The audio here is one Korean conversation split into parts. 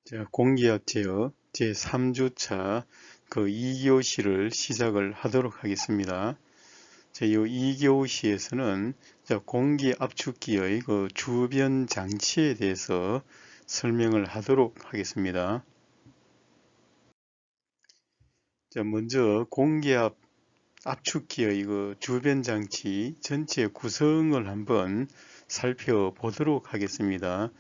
자, 공기압 제어 제3주차 그 2교시를 시작을 하도록 하겠습니다. 자, 이 2교시에서는 공기 압축기의 그 주변 장치에 대해서 설명을 하도록 하겠습니다. 자, 먼저 공기압 압축기의 그 주변 장치 전체 구성을 한번 살펴보도록 하겠습니다.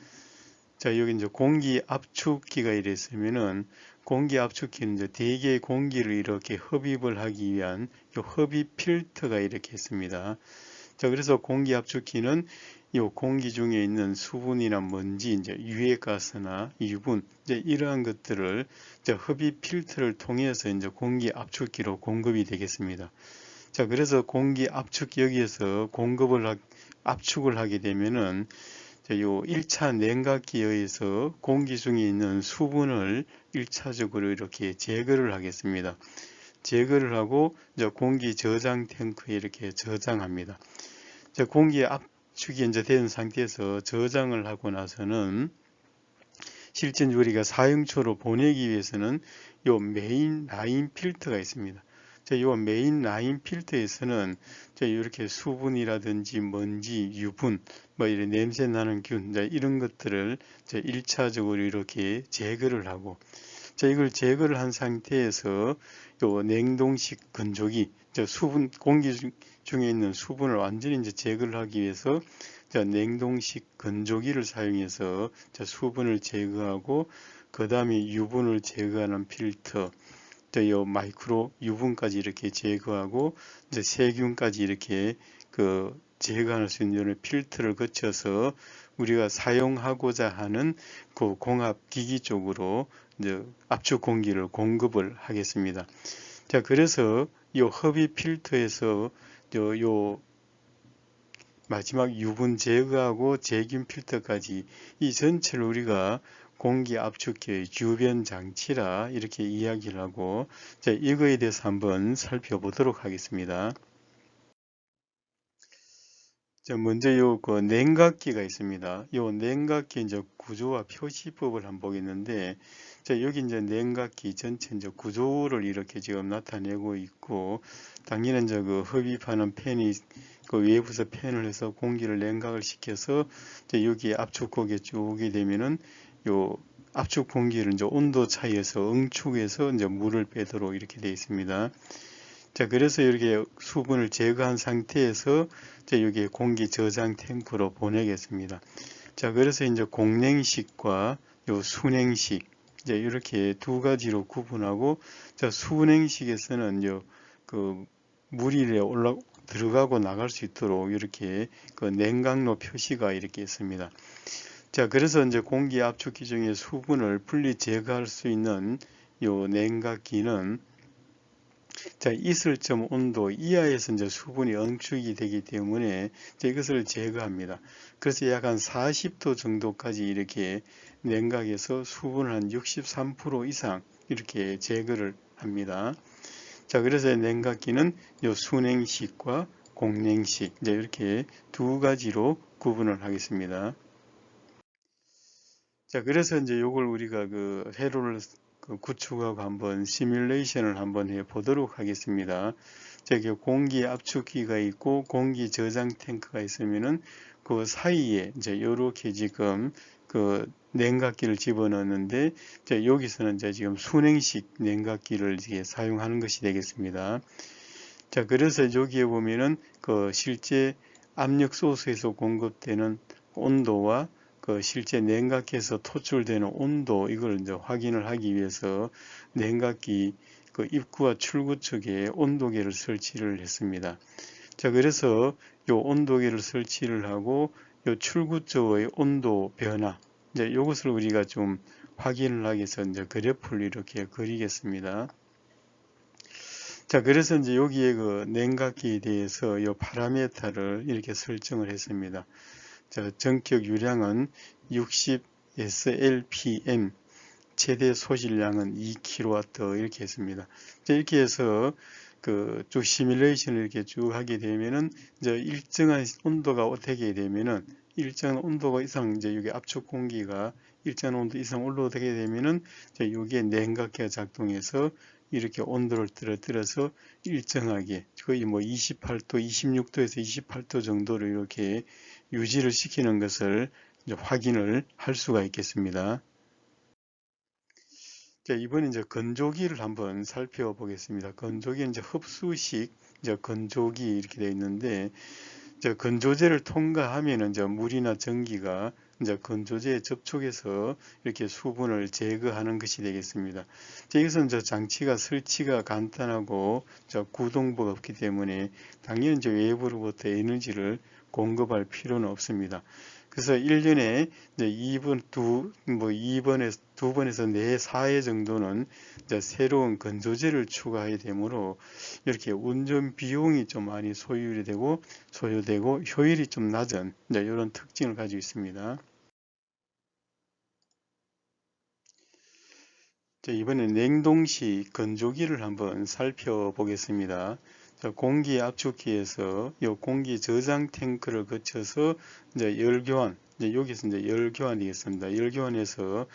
자, 여기 이제 공기 압축기가 이랬으면은 공기 압축기는 이제 대기의 공기를 이렇게 흡입을 하기 위한 요 흡입 필터가 이렇게 있습니다. 자, 그래서 공기 압축기는 이 공기 중에 있는 수분이나 먼지, 이제 유해가스나 유분, 이제 이러한 것들을 이제 흡입 필터를 통해서 이제 공기 압축기로 공급이 되겠습니다. 자, 그래서 공기 압축기 여기에서 압축을 하게 되면은 요 1차 냉각기에 의해서 공기 중에 있는 수분을 1차적으로 이렇게 제거를 하겠습니다. 제거를 하고 이제 공기 저장 탱크에 이렇게 저장합니다. 공기 압축이 이제 된 상태에서 저장을 하고 나서는 실제 우리가 사용처로 보내기 위해서는 요 메인 라인 필터가 있습니다. 이 메인 라인 필터에서는 이렇게 수분이라든지 먼지, 유분, 뭐 이런 냄새 나는 균, 이런 것들을 1차적으로 이렇게 제거를 하고, 이걸 제거를 한 상태에서 요 냉동식 건조기, 수분, 공기 중에 있는 수분을 완전히 이제 제거를 하기 위해서 냉동식 건조기를 사용해서 수분을 제거하고, 그 다음에 유분을 제거하는 필터, 요 마이크로 유분까지 이렇게 제거하고 이제 세균까지 이렇게 그 제거할 수 있는 필터를 거쳐서 우리가 사용하고자 하는 그 공합 기기 쪽으로 이제 압축 공기를 공급을 하겠습니다. 자, 그래서 이 흡입 필터에서 요 마지막 유분 제거하고 제균 필터까지 이 전체를 우리가 공기 압축기의 주변 장치라 이렇게 이야기를 하고, 자, 이거에 대해서 한번 살펴보도록 하겠습니다. 자, 먼저 그 냉각기가 있습니다. 요 냉각기 이제 구조와 표시법을 한번 보겠는데, 자, 여기 이제 냉각기 전체 이제 구조를 이렇게 지금 나타내고 있고, 당연히 이제 그 흡입하는 팬이 그 외부에서 팬을 해서 공기를 냉각을 시켜서 이제 여기 압축구에 쭉 오게 되면은 요 압축 공기를 이제 온도 차이에서 응축해서 이제 물을 빼도록 이렇게 되어 있습니다. 자, 그래서 이렇게 수분을 제거한 상태에서 이제 여기 공기 저장 탱크로 보내겠습니다. 자, 그래서 이제 공냉식과 요 순냉식 이제 이렇게 두 가지로 구분하고, 자, 순냉식에서는 그 물이 들어가고 나갈 수 있도록 이렇게 그 냉각로 표시가 이렇게 있습니다. 자, 그래서 이제 공기 압축기 중에 수분을 분리 제거할 수 있는 요 냉각기는 자, 이슬점 온도 이하에서 이제 수분이 응축이 되기 때문에 이것을 제거합니다. 그래서 약 한 40도 정도까지 이렇게 냉각해서 수분을 한 63% 이상 이렇게 제거를 합니다. 자, 그래서 냉각기는 요 순냉식과 공냉식 이제 이렇게 두 가지로 구분을 하겠습니다. 자, 그래서 이제 요걸 우리가 그 회로를 구축하고 한번 시뮬레이션을 한번 해 보도록 하겠습니다. 저기 공기 압축기가 있고 공기 저장 탱크가 있으면은 그 사이에 이제 이렇게 지금 그 냉각기를 집어넣는데, 여기서는 이제 지금 순행식 냉각기를 이제 사용하는 것이 되겠습니다. 자, 그래서 여기에 보면은 그 실제 압력 소스에서 공급되는 온도와 그 실제 냉각기에서 토출되는 온도, 이걸 이제 확인을 하기 위해서 냉각기 그 입구와 출구 쪽에 온도계를 설치를 했습니다. 자, 그래서 요 온도계를 설치를 하고 요 출구 쪽의 온도 변화, 이제 이것을 우리가 좀 확인을 하기 위해서 이제 그래프를 이렇게 그리겠습니다. 자, 그래서 이제 여기에 그 냉각기에 대해서 요 파라미터를 이렇게 설정을 했습니다. 자, 전격 유량은 60 SLPM, 최대 소실량은 2kW 이렇게 했습니다. 자, 이렇게 해서 그 쭉 시뮬레이션을 이렇게 쭉 하게 되면은 이제 일정한 온도가 되게 되면은 일정 온도 이상 이제 여기 압축 공기가 일정 온도 이상 올라오게 되면은 이제 여기에 냉각기가 작동해서 이렇게 온도를 떨어뜨려서 일정하게 거의 뭐 28도, 26도에서 28도 정도로 이렇게 유지를 시키는 것을 이제 확인을 할 수가 있겠습니다. 자, 이번에 이제 건조기를 한번 살펴보겠습니다. 건조기는 이제 흡수식 이제 건조기 이렇게 되어 있는데, 이제 건조제를 통과하면 이제 물이나 전기가 이제 건조제에 접촉해서 이렇게 수분을 제거하는 것이 되겠습니다. 자, 이것은 이제 장치가 설치가 간단하고 구동부가 없기 때문에 당연히 이제 외부로부터 에너지를 공급할 필요는 없습니다. 그래서 1년에 이제 2번에서 4회 정도는 이제 새로운 건조제를 추가하게 되므로 이렇게 운전 비용이 좀 많이 소요되고 효율이 좀 낮은 이제 이런 특징을 가지고 있습니다. 자, 이번에 냉동식 건조기를 한번 살펴보겠습니다. 자, 공기 압축기에서 이 공기 저장 탱크를 거쳐서 이제 열교환, 이제 여기서 이제 열교환이 되겠습니다. 열교환에서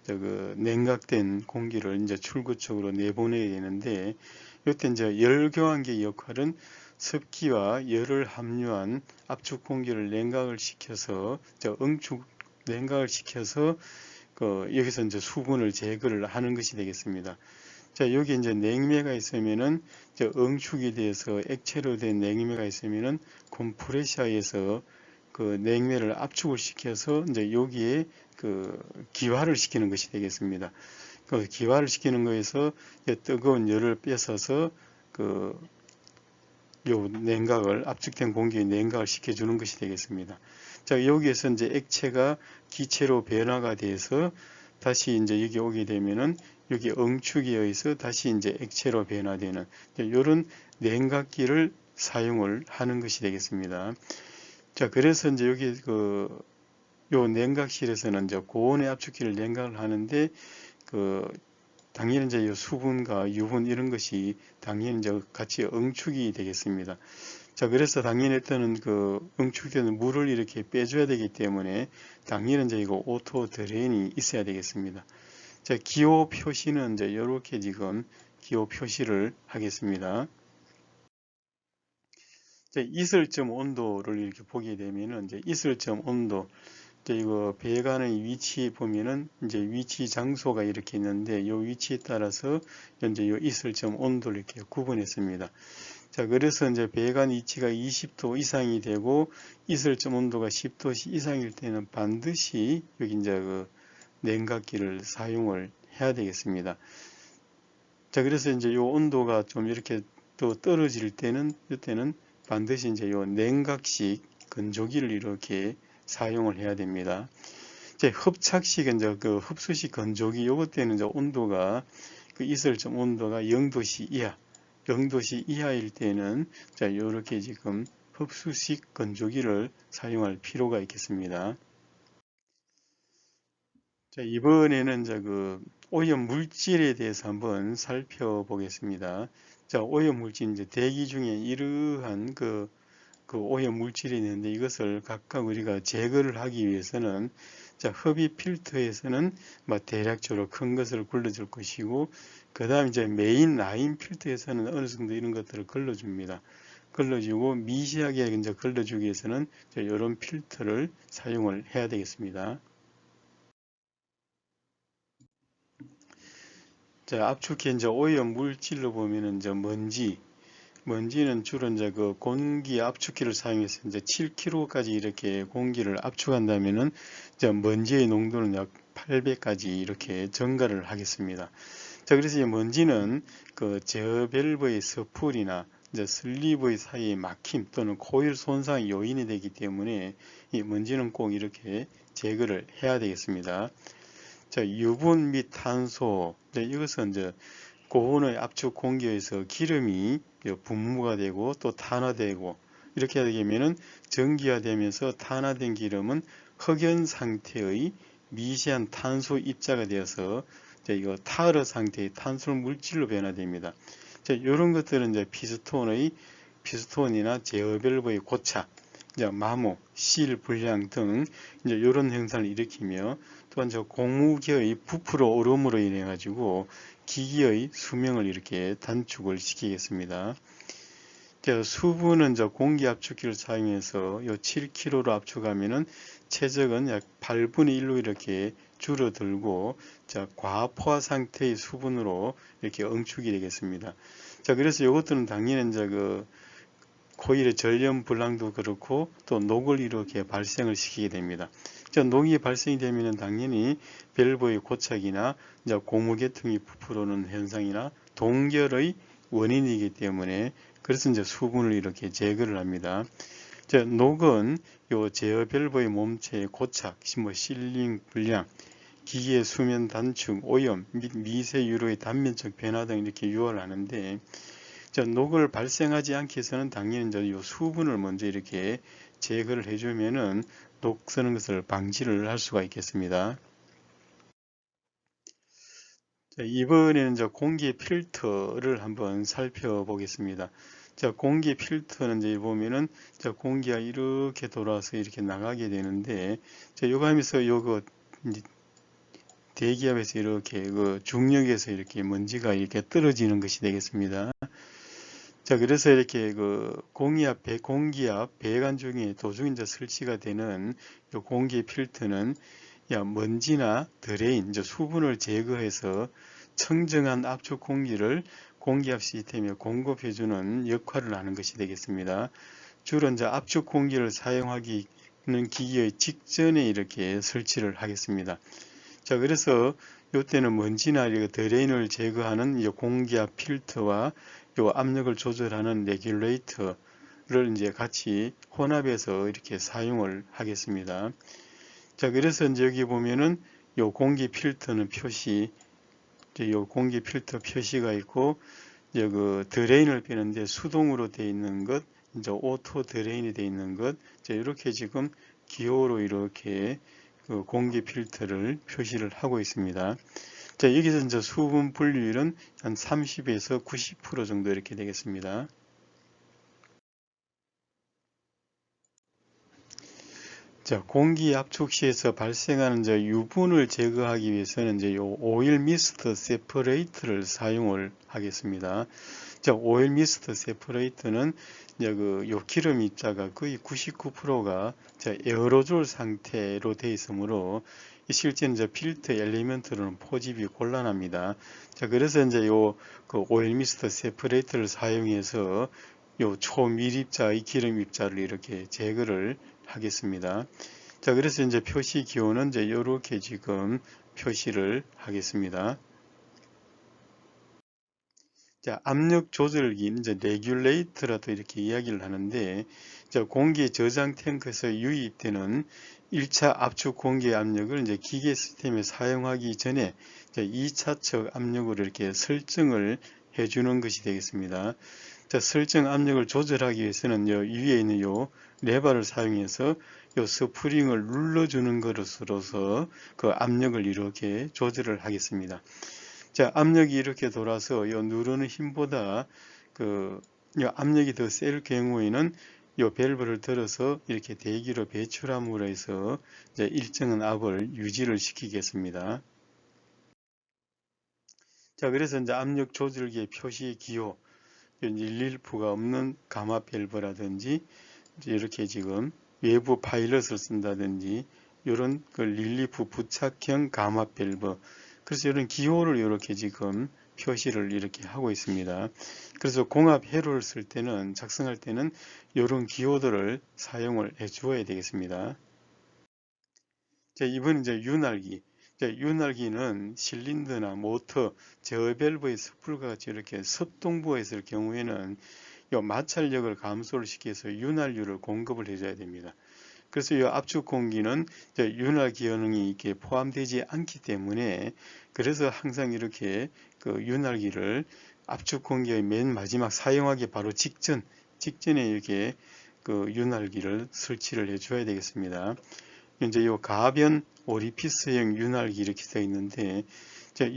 그 냉각된 공기를 이제 출구 쪽으로 내보내야 되는데, 이때 이제 열교환기 역할은 습기와 열을 함유한 압축 공기를 냉각을 시켜서 냉각을 시켜서 여기서 이제 수분을 제거를 하는 것이 되겠습니다. 자, 여기 이제 냉매가 있으면은 응축이 돼서 액체로 된 냉매가 있으면은 컴프레셔에서 그 냉매를 압축을 시켜서 이제 여기에 그 기화를 시키는 것이 되겠습니다. 그 기화를 시키는 거에서 뜨거운 열을 뺏어서 그 요 냉각을 압축된 공기의 냉각을 시켜주는 것이 되겠습니다. 자, 여기에서 이제 액체가 기체로 변화가 돼서 다시 이제 여기 오게 되면은 여기 응축에 의해서 다시 이제 액체로 변화되는 이런 냉각기를 사용을 하는 것이 되겠습니다. 자, 그래서 이제 여기 요 냉각실에서는 이제 고온의 압축기를 냉각을 하는데 당연히 이제 수분과 유분 이런 것이 당연히 이제 같이 응축이 되겠습니다. 자, 그래서 당연히 일단은 응축되는 물을 이렇게 빼줘야 되기 때문에 당연히 이제 이거 오토 드레인이 있어야 되겠습니다. 자, 기호 표시는 이제 이렇게 지금 기호 표시를 하겠습니다. 자, 이슬점 온도를 이렇게 보게 되면은 이제 이슬점 온도 이거 배관의 위치 보면은 이제 위치 장소가 이렇게 있는데 이 위치에 따라서 현재 이 이슬점 온도를 이렇게 구분했습니다. 자, 그래서 이제 배관 위치가 20도 이상이 되고 이슬점 온도가 10도 이상일 때는 반드시 여기 이제 냉각기를 사용을 해야 되겠습니다. 자, 그래서 이제 이 온도가 좀 이렇게 또 떨어질 때는 이때는 반드시 이제 이 냉각식 건조기를 이렇게 사용을 해야 됩니다. 이제 흡착식 이제 흡수식 건조기 요것 때는 이제 온도가 이슬점 온도가 0도씨 이하 0도씨 이하일 때는 자 이렇게 지금 흡수식 건조기를 사용할 필요가 있겠습니다. 자, 이번에는 이제 오염 물질에 대해서 한번 살펴보겠습니다. 자, 오염 물질 이제 대기 중에 이러한 그 오염 물질이 있는데 이것을 각각 우리가 제거를 하기 위해서는 자, 흡입 필터에서는 대략적으로 큰 것을 걸러줄 것이고 그 다음 이제 메인 라인 필터에서는 어느 정도 이런 것들을 걸러줍니다. 걸러주고 미세하게 이제 걸러주기 위해서는 이런 필터를 사용을 해야 되겠습니다. 자, 압축기 이제 오염 물질로 보면은 이제 먼지는 주로 이제 공기 압축기를 사용해서 이제 7kg까지 이렇게 공기를 압축한다면은 이제 먼지의 농도는 약 800까지 이렇게 증가를 하겠습니다. 자, 그래서 이 먼지는 제어 밸브의 서풀이나 이제 슬리브의 사이의 막힘 또는 코일 손상 요인이 되기 때문에 이 먼지는 꼭 이렇게 제거를 해야 되겠습니다. 자, 유분 및 탄소, 이것은 이제 고온의 압축 공기에서 기름이 분무가 되고 또 탄화되고 이렇게 되면은 전기화되면서 탄화된 기름은 흑연 상태의 미세한 탄소 입자가 되어서 이거 타르 상태의 탄소 물질로 변화됩니다. 이런 것들은 이제 피스톤이나 제어 밸브의 고착, 이제 마모, 실, 불량 등 이제 이런 현상을 일으키며 또한 저 공무기의 부풀어 오름으로 인해 가지고 기기의 수명을 이렇게 단축을 시키겠습니다. 수분은 저 공기 압축기를 사용해서 요 7kg로 압축하면은 최적은 약 8분의 1로 이렇게 줄어들고 자, 과포화 상태의 수분으로 이렇게 응축이 되겠습니다. 자, 그래서 이것들은 당연히 이제 코일의 전염 불량도 그렇고 또 녹을 이렇게 발생을 시키게 됩니다. 자, 녹이 발생이 되면은 당연히 밸브의 고착이나 이제 고무계통이 부풀어오는 현상이나 동결의 원인이기 때문에 그래서 이제 수분을 이렇게 제거를 합니다. 자, 녹은 요 제어 밸브의 몸체의 고착, 뭐 실링 불량, 기기의 수면 단축, 오염, 및 미세 유로의 단면적 변화 등 이렇게 유발을 하는데 자, 녹을 발생하지 않게 해서는 당연히 이제 요 수분을 먼저 이렇게 제거를 해주면은 녹 쓰는 것을 방지를 할 수가 있겠습니다. 자, 이번에는 이제 공기 필터를 한번 살펴보겠습니다. 자, 공기 필터는 이제 보면은 자, 공기가 이렇게 돌아서 이렇게 나가게 되는데 자, 요거 하면서 요거 대기압에서 이렇게 중력에서 이렇게 먼지가 이렇게 떨어지는 것이 되겠습니다. 자, 그래서 이렇게 공기압 배관 중에 도중 이제 설치가 되는 요 공기 필터는 먼지나 드레인, 이제 수분을 제거해서 청정한 압축 공기를 공기압 시스템에 공급해주는 역할을 하는 것이 되겠습니다. 주로 이제 압축 공기를 사용하기는 기기의 직전에 이렇게 설치를 하겠습니다. 자, 그래서 이때는 먼지나 드레인을 제거하는 이 공기압 필터와 요 압력을 조절하는 레귤레이터를 이제 같이 혼합해서 이렇게 사용을 하겠습니다. 자, 그래서 이제 여기 보면은 요 공기 필터는 표시, 요 공기 필터 표시가 있고, 이제 드레인을 빼는데 수동으로 되어 있는 것, 이제 오토 드레인이 되어 있는 것, 이렇게 지금 기호로 이렇게 공기 필터를 표시를 하고 있습니다. 자, 여기서 이제 수분 분류율은 한 30에서 90% 정도 이렇게 되겠습니다. 자, 공기 압축 시에서 발생하는 이제 유분을 제거하기 위해서는 이제 요 오일 미스트 세퍼레이터를 사용을 하겠습니다. 자, 오일 미스트 세퍼레이터는 이제 요 기름 입자가 거의 99%가 에어로졸 상태로 되어 있으므로 실제는 이제 필터 엘리먼트로는 포집이 곤란합니다. 자, 그래서 이제 오일 미스트 세퍼레이터를 사용해서 요 초밀입자의 기름 입자를 이렇게 제거를 하겠습니다. 자, 그래서 이제 표시 기호는 이제 이렇게 지금 표시를 하겠습니다. 자, 압력 조절기, 이제 레귤레이터라도 이렇게 이야기를 하는데, 자, 공기 저장 탱크에서 유입되는 1차 압축 공기 압력을 이제 기계 시스템에 사용하기 전에 2차측 압력으로 이렇게 설정을 해주는 것이 되겠습니다. 자, 설정 압력을 조절하기 위해서는 위에 있는 요 레버를 사용해서 요 스프링을 눌러주는 것으로서 그 압력을 이렇게 조절을 하겠습니다. 자, 압력이 이렇게 돌아서 요 누르는 힘보다 요 압력이 더 셀 경우에는 요 밸브를 들어서 이렇게 대기로 배출함으로 해서 이제 일정한 압을 유지를 시키겠습니다. 자, 그래서 이제 압력 조절기의 표시 기호, 릴리프가 없는 가마 밸브라든지 이렇게 지금 외부 파일럿을 쓴다든지 이런 릴리프 부착형 가마 밸브, 그래서 이런 기호를 이렇게 지금 표시를 이렇게 하고 있습니다. 그래서 공합 회로를 쓸 때는 작성할 때는 이런 기호들을 사용을 해 주어야 되겠습니다. 자, 이번 이제 윤활기. 자, 윤활기는 실린더나 모터, 제어 밸브의 습불과 같이 이렇게 섭동부에 있을 경우에는 이 마찰력을 감소를 시켜서 윤활유를 공급을 해줘야 됩니다. 그래서 이 압축 공기는 윤활 기능이 이렇게 포함되지 않기 때문에 그래서 항상 이렇게 윤활기를 압축 공기의 맨 마지막 사용하기 바로 직전에 이렇게 윤활기를 설치를 해줘야 되겠습니다. 이제 이 가변 오리피스형 윤활기 이렇게 되어 있는데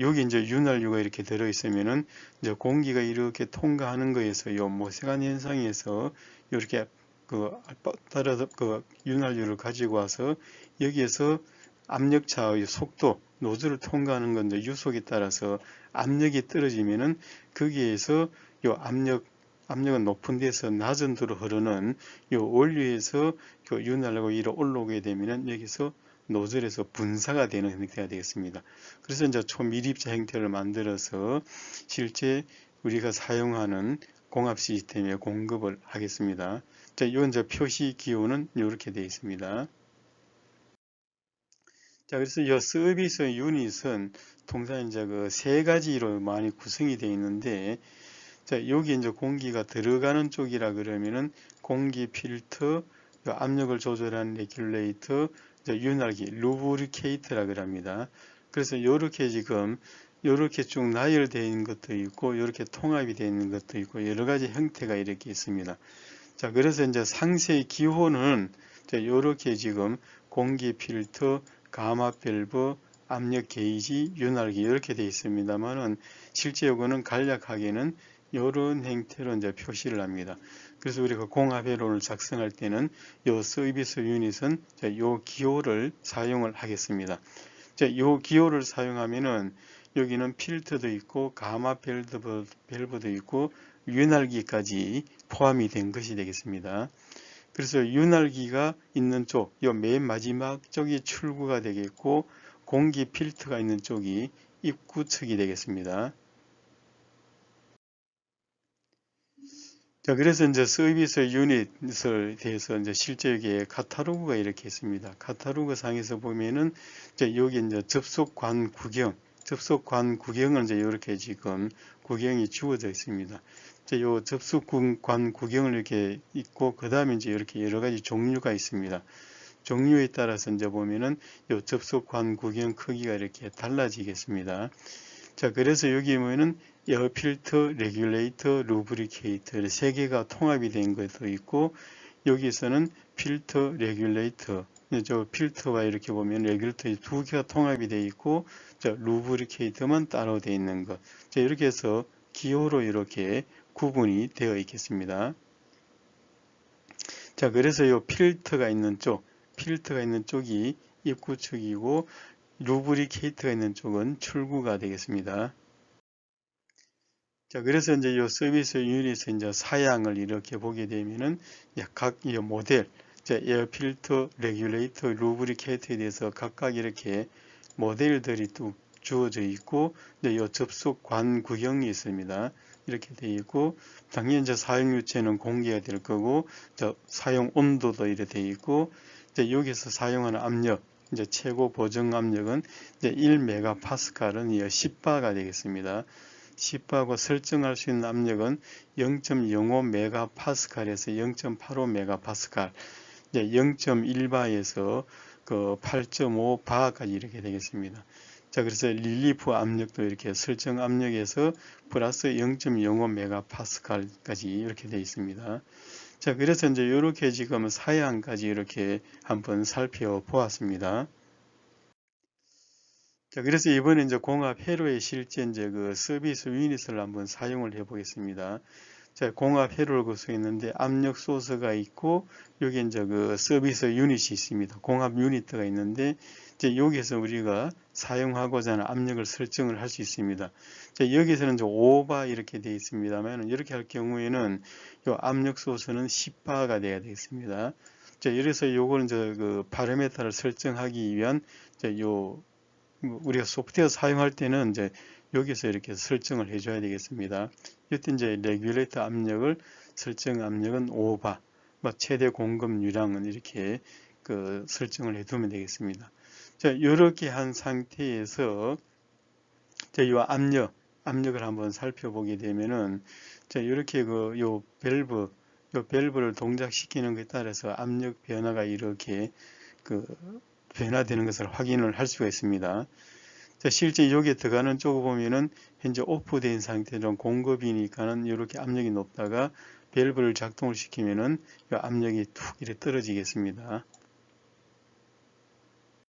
여기 이제 윤활유가 이렇게 들어있으면은 이제 공기가 이렇게 통과하는 거에서 요 모세관 현상에서 이렇게 따라서 윤활유를 가지고 와서 여기에서 압력차의 속도, 노즐을 통과하는 건 유속에 따라서 압력이 떨어지면은 거기에서 요 압력은 높은 데서 낮은 데로 흐르는 요 원료에서 그 윤활유가 위로 올라오게 되면은 여기서 노즐에서 분사가 되는 형태가 되겠습니다. 그래서 이제 초미립자 형태를 만들어서 실제 우리가 사용하는 공합 시스템에 공급을 하겠습니다. 자, 이건 이제 표시 기호는 이렇게 되어 있습니다. 자, 그래서 이 서비스 유닛은 통상 이제 그 세 가지로 많이 구성이 되어 있는데, 자, 여기 이제 공기가 들어가는 쪽이라 그러면은 공기 필터, 압력을 조절하는 레귤레이터, 윤활기, 루브리케이터라 그럽니다. 그래서 이렇게 지금 이렇게 쭉 나열되어 있는 것도 있고, 이렇게 통합이 되어 있는 것도 있고, 여러 가지 형태가 이렇게 있습니다. 자, 그래서 이제 상세 기호는 이렇게 지금 공기 필터, 감압 밸브, 압력 게이지, 윤활기 이렇게 되어 있습니다만은 실제 요거는 간략하게는 이런 형태로 이제 표시를 합니다. 그래서 우리가 공합 회로를 작성할 때는 이 서비스 유닛은 이 기호를 사용을 하겠습니다. 이 기호를 사용하면은 여기는 필터도 있고 감압 밸브도 있고 윤활기까지 포함이 된 것이 되겠습니다. 그래서 윤활기가 있는 쪽, 이 맨 마지막 쪽이 출구가 되겠고 공기 필터가 있는 쪽이 입구 측이 되겠습니다. 자, 그래서 이제 서비스 유닛에 대해서 이제 실제 여기에 카탈로그가 이렇게 있습니다. 카탈로그 상에서 보면은 이제 여기 이제 접속관 구경은 이제 이렇게 지금 구경이 주어져 있습니다. 이제 요 접속관 구경을 이렇게 있고 그 다음에 이제 이렇게 여러 가지 종류가 있습니다. 종류에 따라서 이제 보면은 요 접속관 구경 크기가 이렇게 달라지겠습니다. 자, 그래서 여기 보면은 에어 필터, 레귤레이터, 루브리케이터 세 개가 통합이 된 것도 있고 여기서는 필터, 레귤레이터 저 필터가 이렇게 보면 레귤레이터 두 개가 통합이 되어 있고 자, 루브리케이터만 따로 되어 있는 것. 자, 이렇게 해서 기호로 이렇게 구분이 되어 있겠습니다. 자, 그래서 이 필터가 있는 쪽이 입구 측이고 루브리케이터가 있는 쪽은 출구가 되겠습니다. 자, 그래서 이제 이 서비스 유닛의 이제 사양을 이렇게 보게 되면은 각 이 모델, 에어 필터, 레귤레이터, 루브리케이터에 대해서 각각 이렇게 모델들이 또 주어져 있고, 이제 이 접속관 구경이 있습니다. 이렇게 되어 있고, 당연히 이제 사용 유체는 공개가 될 거고, 사용 온도도 이렇게 되어 있고, 이제 여기서 사용하는 압력, 이제 최고 보정 압력은 이제 1메가파스칼은 10바가 되겠습니다. 10바고 설정할 수 있는 압력은 0.05메가파스칼에서 0.85메가파스칼, 0.1바에서 그 8.5바까지 이렇게 되겠습니다. 자, 그래서 릴리프 압력도 이렇게 설정 압력에서 플러스 0.05메가파스칼까지 이렇게 되어 있습니다. 자, 그래서 이제 이렇게 지금 사양까지 이렇게 한번 살펴보았습니다. 자, 그래서 이번에 이제 공합 회로의 실제 이제 그 서비스 유닛을 한번 사용을 해 보겠습니다. 자, 공합 회로를 구성했는데 압력 소스가 있고 여기 이제 그 서비스 유닛이 있습니다. 공합 유닛가 있는데 이제 여기서 우리가 사용하고자 하는 압력을 설정을 할 수 있습니다. 자, 여기서는 이제 5바 이렇게 되어 있습니다만 이렇게 할 경우에는 이 압력 소스는 10바가 되어야 되겠습니다. 자, 이래서 요거는 이제 그 파라미터를 설정하기 위한 요 우리가 소프트웨어 사용할 때는 이제 여기서 이렇게 설정을 해줘야 되겠습니다. 이때 이제 레귤레이터 압력을 설정 압력은 5바, 최대 공급유량은 이렇게 그 설정을 해두면 되겠습니다. 자, 이렇게 한 상태에서 이 압력을 한번 살펴보게 되면은 자, 이렇게 요 밸브를 동작시키는 것에 따라서 압력 변화가 이렇게 변화되는 것을 확인을 할 수가 있습니다. 자, 실제 여기에 들어가는 쪽을 보면은 현재 오프된 상태로 공급이니까는 이렇게 압력이 높다가 밸브를 작동을 시키면은 이 압력이 툭 이렇게 떨어지겠습니다.